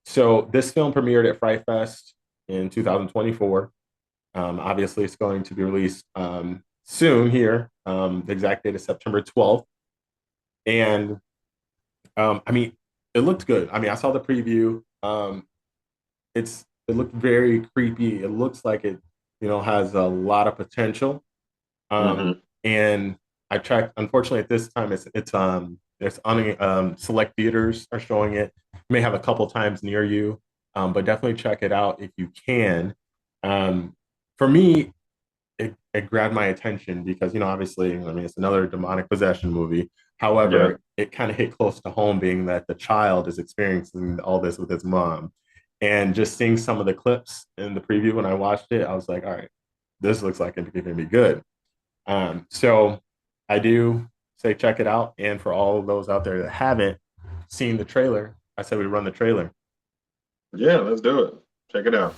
So this film premiered at Fright Fest in 2024. Obviously, it's going to be released soon here. The exact date is September 12th. And I mean, it looked good. I mean, I saw the preview. It looked very creepy. It looks like it, has a lot of potential. Hmm. And I checked. Unfortunately, at this time, it's on select theaters are showing it. You may have a couple times near you, but definitely check it out if you can. Um, for me, it grabbed my attention because obviously, I mean, it's another demonic possession movie. Yeah. However, it kind of hit close to home, being that the child is experiencing all this with his mom, and just seeing some of the clips in the preview when I watched it, I was like, all right, this looks like it's going to be good. So I do say check it out. And for all of those out there that haven't seen the trailer, I said we run the trailer. Yeah, let's do it. Check it out.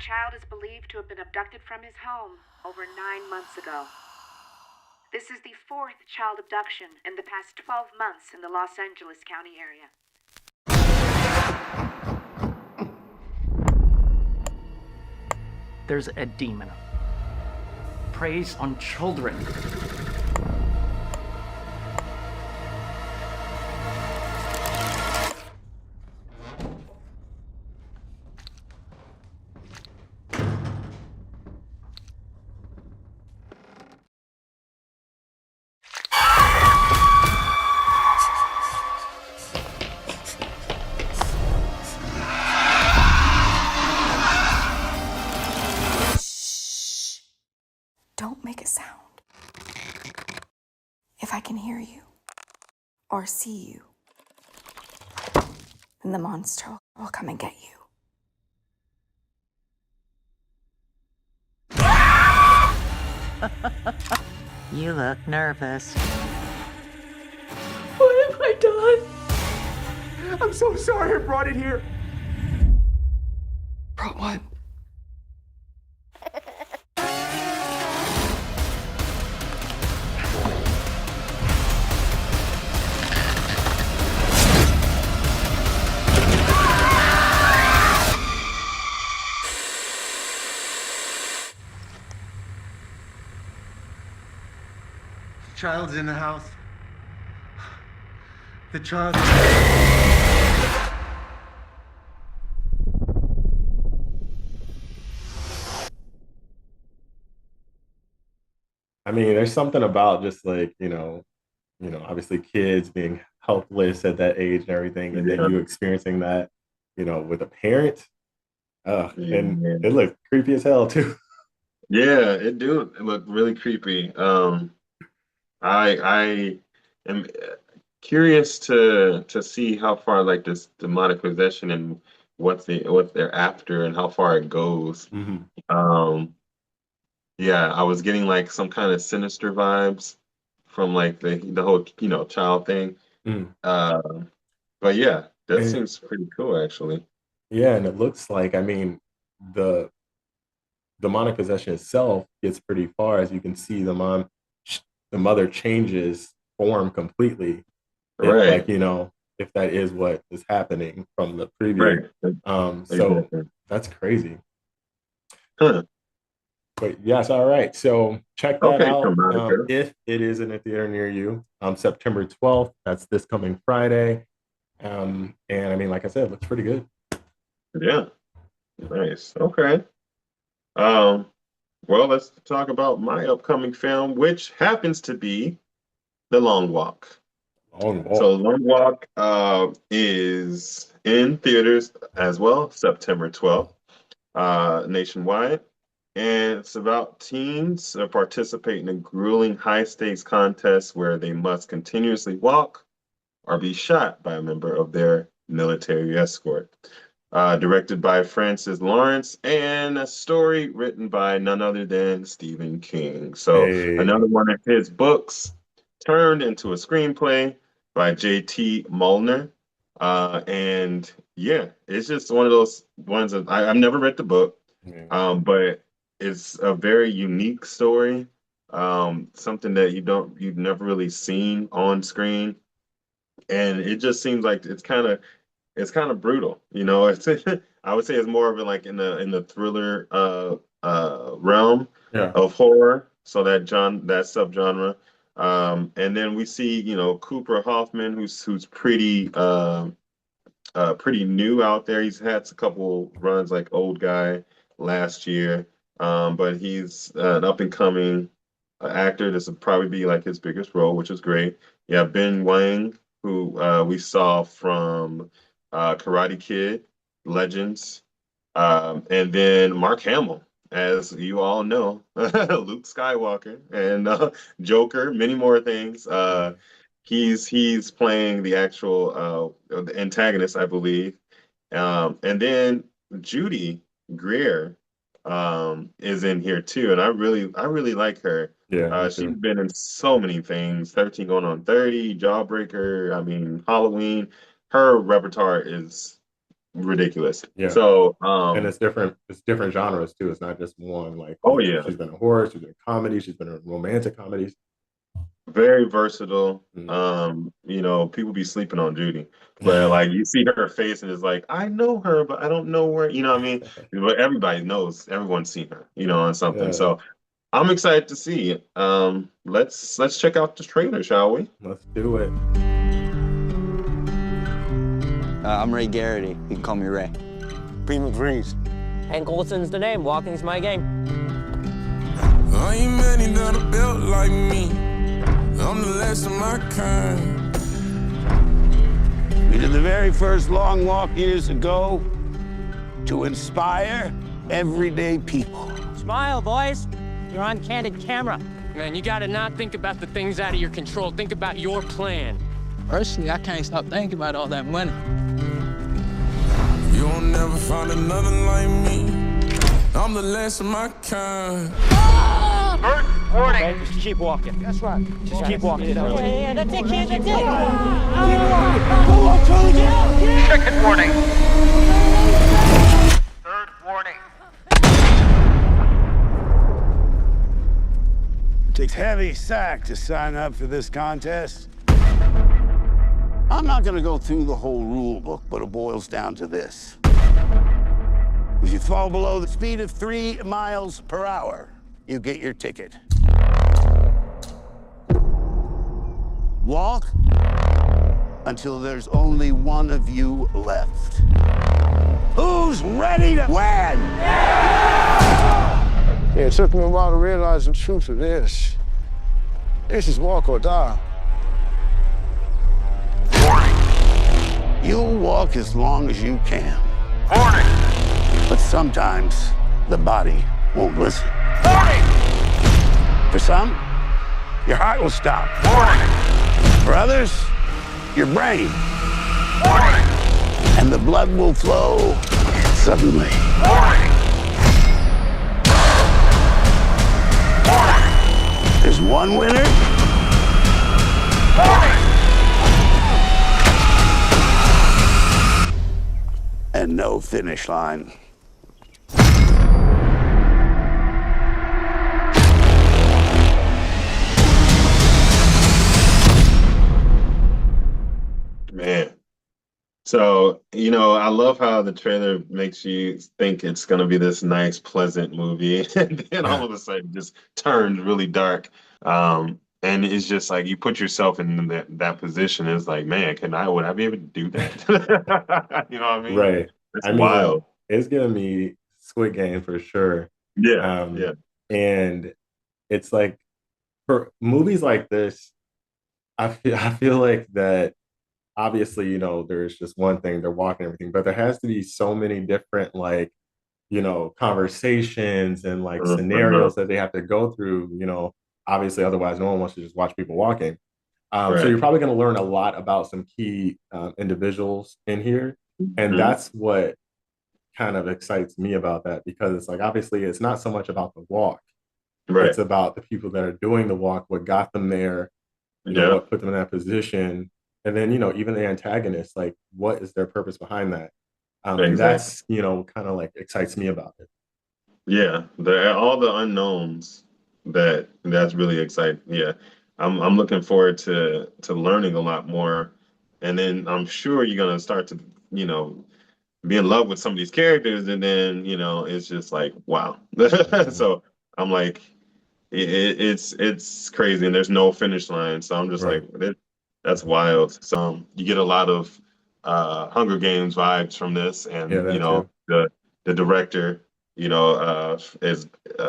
Child is believed to have been abducted from his home over 9 months ago. This is the fourth child abduction in the past 12 months in the Los Angeles County area. There's a demon. Preys on children. Don't make a sound. If I can hear you or see you, then the monster will come and get you. You look nervous. What have I done? I'm so sorry I brought it here. Brought what? Child's in the house. The child. I mean, there's something about just like, obviously kids being helpless at that age and everything, and then Yeah. you experiencing that, with a parent. And Yeah. it looked creepy as hell too. Yeah, it do. It look really creepy. I am curious to see how far like this demonic possession and what they're after and how far it goes. Mhm. Um, yeah, I was getting like some kind of sinister vibes from like the whole child thing. Mm. Uh, but yeah, that And seems pretty cool actually. yeah, and it looks like, I mean, the demonic possession itself gets pretty far, as you can see the mother changes form completely. It like, Right. if that is what is happening from the preview. Right. So Exactly. that's crazy. Huh. But yes, all right. So check that Okay, out Traumatika. if it is in a theater near you. September 12th. That's this coming Friday. And I mean, like I said, it looks pretty good. Yeah. Nice. Okay. Um, well, let's talk about my upcoming film, which happens to be The Long Walk. Long Walk. So Long Walk is in theaters as well, September 12th, nationwide. And it's about teens that participate in a grueling high-stakes contest where they must continuously walk or be shot by a member of their military escort. Directed by Francis Lawrence, and a story written by none other than Stephen King. So Hey. another one of his books turned into a screenplay by J.T. Mullner. And yeah, it's just one of those ones that I've never read the book, Yeah. but it's a very unique story. Something that you've never really seen on screen. And it just seems like it's kind of brutal, you know. It's I would say it's more of a, like, in the thriller realm Yeah. of horror, so that subgenre. And then we see, Cooper Hoffman, who's pretty new out there. He's had a couple runs like Old Guy last year, but he's an up and coming actor. This would probably be like his biggest role, which is great. Yeah, Ben Wang, who we saw from Karate Kid, Legends, and then Mark Hamill, as you all know, Luke Skywalker and Joker, many more things. He's playing the actual the antagonist, I believe. And then Judy Greer is in here too, and I really like her. Yeah. Me She's too. been in so many things, 13 going on 30, Jawbreaker, I mean, Halloween. Her repertoire is ridiculous. Yeah. So, And it's different genres too. It's not just one. Like, oh yeah, she's been in horror, she's been in comedy, she's been in romantic comedies. very versatile. Mm. People be sleeping on Judy, but like you see her face and it's like, I know her, but I don't know where, you know what I mean? But everybody knows, everyone's seen her, on something. Yeah. So I'm excited to see it. Let's check out the trailer, shall we? Let's do it. I'm Ray Garrity. You can call me Ray. Prima Breeze. Hank Olson's the name. Walking's my game. I ain't many that are built like me. I'm the last of my kind. We did the very first long walk years ago to inspire everyday people. Smile, boys. You're on candid camera. Man, you gotta not think about the things out of your control. Think about your plan. Personally, I can't stop thinking about all that money. You'll never find another like me. I'm the last of my kind. Bert, warning. Okay, just keep walking. That's right. Just keep walking. Yeah, that's it, kid. That's it. Second warning. Third warning. It takes heavy sack to sign up for this contest. I'm not gonna go through the whole rule book, but it boils down to this. If you fall below the speed of 3 miles per hour, you get your ticket. Walk until there's only one of you left. Who's ready to win? Yeah, it took me a while to realize the truth of this. This is walk or die. You'll walk as long as you can. Warning. But sometimes the body won't listen. Warning. For some, your heart will stop. Warning. For others, your brain. Warning. And the blood will flow suddenly. Warning. Warning. There's one winner. Warning. And no finish line. Man, So, I love how the trailer makes you think it's going to be this nice, pleasant movie, and then all of a sudden just turns really dark. And it's just like you put yourself in that position. It's like, man, would I be able to do that? You know what I mean? Right. It's I mean, wild. it's giving me Squid Game for sure. Yeah, Um, yeah, and it's like for movies like this, I feel like that obviously, there's just one thing, they're walking everything, but there has to be so many different like, conversations and like uh-huh. scenarios that they have to go through, obviously, otherwise no one wants to just watch people walking. So Right. you're probably going to learn a lot about some key individuals in here. And Hmm. that's what kind of excites me about that because it's like, obviously, it's not so much about the walk, Right. it's about the people that are doing the walk, what got them there, Yeah, what put them in that position. And then, even the antagonist, like, what is their purpose behind that? And exactly. that's, kind of like excites me about it. Yeah, all the unknowns that's really exciting. Yeah. I'm looking forward to learning a lot more. And then I'm sure you're gonna start to, be in love with some of these characters, and then, it's just like, wow. Mhm. So I'm like, it's crazy, and there's no finish line. So I'm just Right. like, that's wild. So you get a lot of Hunger Games vibes from this, Yeah, and that too. the director, is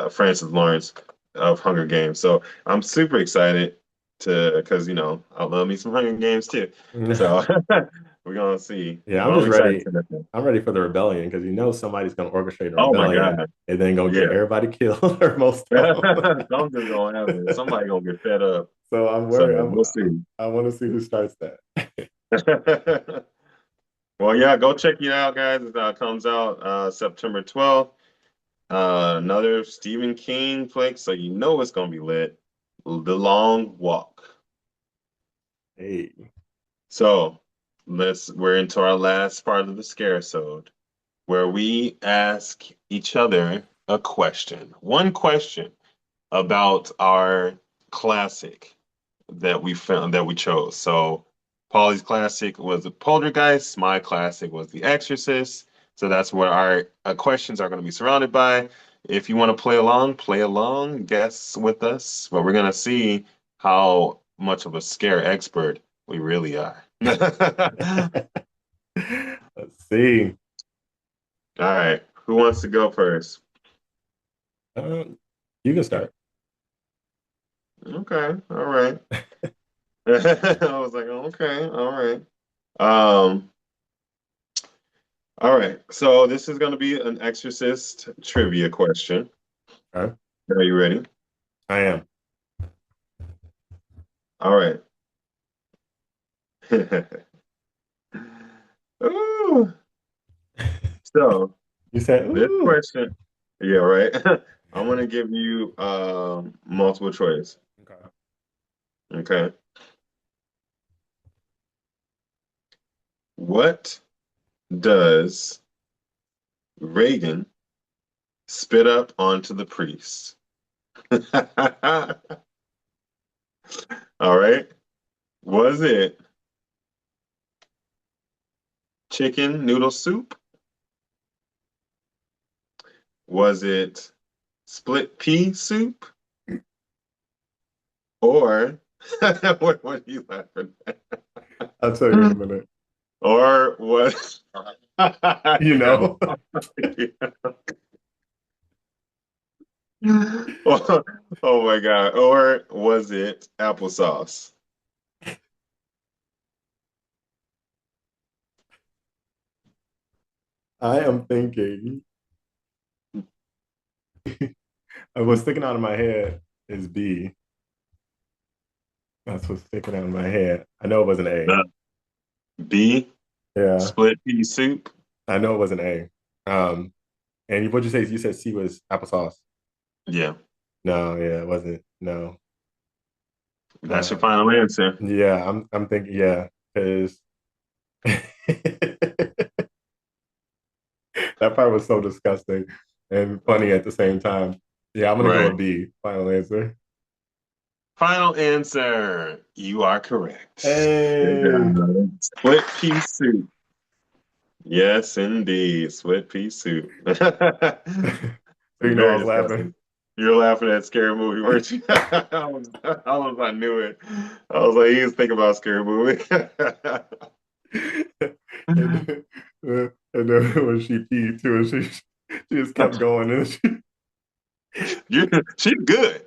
Francis Lawrence of Hunger Games. So I'm super excited because I love me some Hunger Games too. So we're gonna see. Yeah, I'm Well, I'm just excited ready. to that. I'm ready for the rebellion because somebody's gonna orchestrate a Oh my rebellion God. and then gonna get Yeah. everybody killed or most of them. Something's gonna happen. Somebody gonna get fed up. So I'm So worried. we'll see. I want to see who starts that. Well, yeah, go check it out, guys. It comes out September 12th. Another Stephen King flick, so it's gonna be lit. The Long Walk. Hey, So we're into our last part of the scaresode, where we ask each other a question. One question about our classic that we found that we chose. So Pauly's classic was the Poltergeist. My classic was The Exorcist. So that's what our questions are going to be surrounded by. If you want to play along, guess with us. But we're going to see how much of a scare expert we really are. All let's see. right. Who wants to go first? You can start. Okay. All right. I was like, okay. All right. Um, All right. So this is going to be an Exorcist trivia question. Okay. Are you ready? I am. All right. Ooh. So You said, this ooh. question, yeah, right. I'm going to give you multiple choice. Okay. Okay. What does Reagan spit up onto the priest? All right. Was it chicken noodle soup? Was it split pea soup? Or what are you laughing at? I'll tell you in a minute. Or what? You know, Oh, oh my God. Or was it applesauce? I am thinking. What's sticking out of my head is B. That's what's sticking out of my head. I know it was an A. Uh, B, Yeah, split pea soup. I know it was an A. And what'd you say? You said C was applesauce. Yeah, No, yeah, it wasn't. No. that's your Uh, final answer. yeah, I'm thinking, yeah, because that part was so disgusting and funny at the same time. Yeah, I'm gonna go Right. with B. Final answer. Final answer. You are correct. Hey, Yeah. Split pea soup. Yes, indeed. Sweat pea soup. So you know I Very was laughing. disgusting. You're laughing at Scary Movie, weren't you? I knew it. I was like, he was thinking about Scary Movie. And then when she peed too, and she just kept going, and She's good.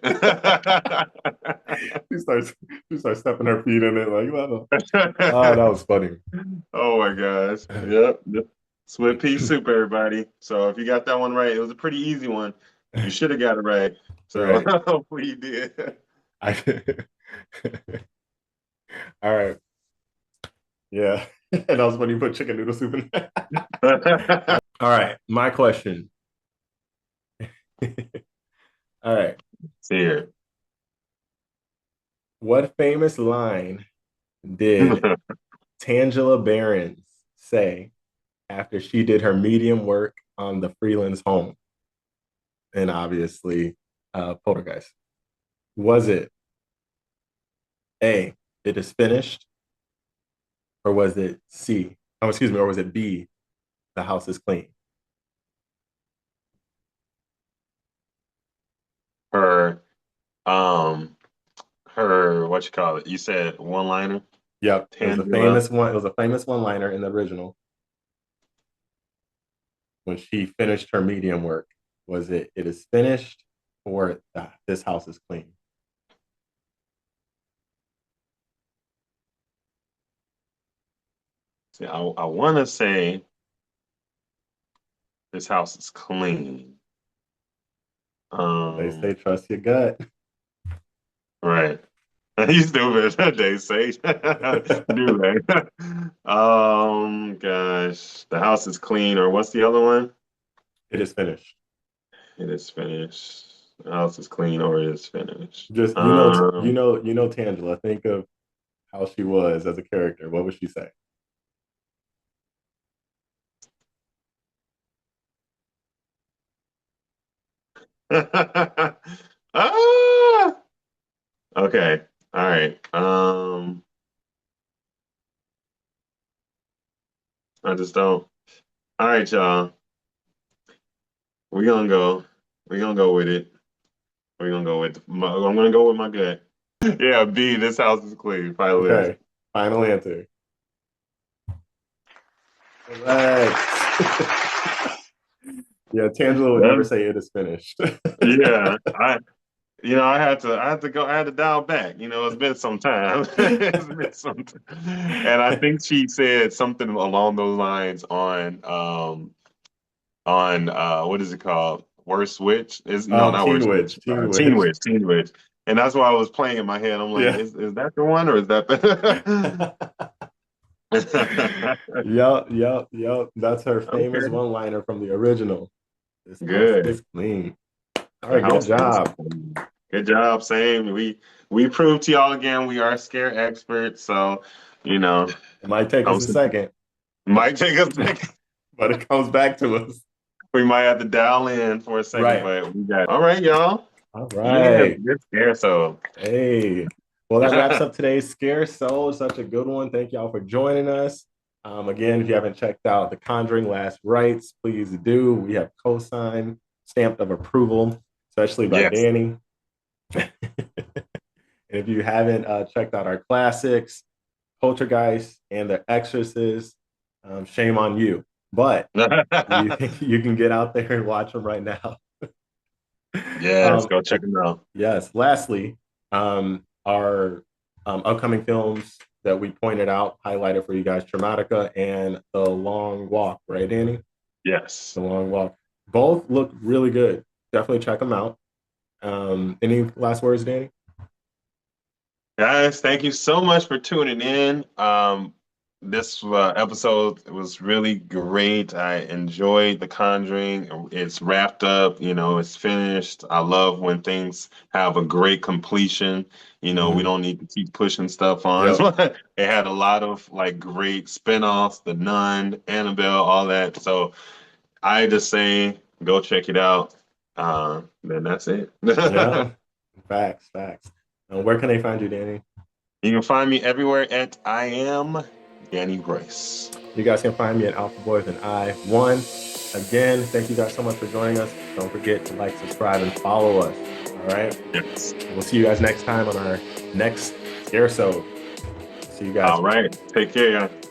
she starts stepping her feet in it like, oh, that was funny. Oh my gosh. Yep. Sweat pea soup, everybody. So if you got that one right, it was a pretty easy one. You should have got it right. So Right. hopefully you did. All right. Yeah. And that was when you put chicken noodle soup in there. All right. My question. All right. See here. What famous line did Tangela Barrons say after she did her medium work on the Freeland's home? And obviously, Poltergeist. Was it A, it is finished? Or was it C? Oh, excuse me, or was it B, the house is clean? Her what you call it? You said one liner? Yep. It was a Tangela. famous one. It was a famous one-liner in the original. When she finished her medium work, was it is finished or this house is clean? See, I want to say this house is clean. They say trust your gut. Right. You stupid. They say. Do they? Gosh. The house is clean, or what's the other one? It is finished. It is finished. The house is clean, or it is finished. Just you know Tangela. Think of how she was as a character. What would she say? Ah! Okay. All right. I just don't. All right, y'all. We're gonna go. We're gonna go with it. We're gonna go with. I'm gonna go with my gut. Yeah, B. This house is clean. Final Okay. answer. Final answer. Right. Yeah, Tangela would never say it is finished. Yeah, I had to dial back. It's been some time. It's been some time. And I think she said something along those lines on what is it called? Worst Witch? Not Teen Worst Witch. Witch. Teen Teen Witch. Witch. Teen Witch. And that's why I was playing in my head. I'm like, Yeah. is that the one or is that the Yep. That's her famous Okay. one-liner from the original. This Good. house is clean. All The right, good house is job. clean. Good job, Sam. We proved to y'all again we are scare experts. So, It might take us a second, might take us a second. but it comes back to us. We might have to dial in for a second, Right. but we got it. All right, y'all. All Yeah, right. good scare. So, Hey. Well, that wraps up today's Scare Soul. Such a good one. Thank y'all for joining us. Again, if you haven't checked out The Conjuring Last Rites, please do. We have cosign, stamp of approval, especially by Yes. Danny. And if you haven't checked out our classics, Poltergeist and The Exorcist, shame on you. But you can get out there and watch them right now. Yes, go check them out. Yes. Lastly, our upcoming films that we pointed out, highlighted for you guys, Traumatika and The Long Walk, right, Danny? Yes. The Long Walk. Both look really good. Definitely check them out. Any last words, Danny? Guys, thank you so much for tuning in. This episode was really great. I enjoyed The Conjuring. It's wrapped up, it's finished. I love when things have a great completion. We don't need to keep pushing stuff on. Yep. It had a lot of great spinoffs, The Nun, Annabelle, all that. So I just say go check it out. Then that's it. Yeah. Facts. Where can they find you, Danny? You can find me everywhere at I am Danny Royce. You guys can find me at Alpha Boys and I1. Again, thank you guys so much for joining us. Don't forget to like, subscribe, and follow us. All right? Yes. We'll see you guys next time on our next Scaresode. See you guys. All right. Take care, guys.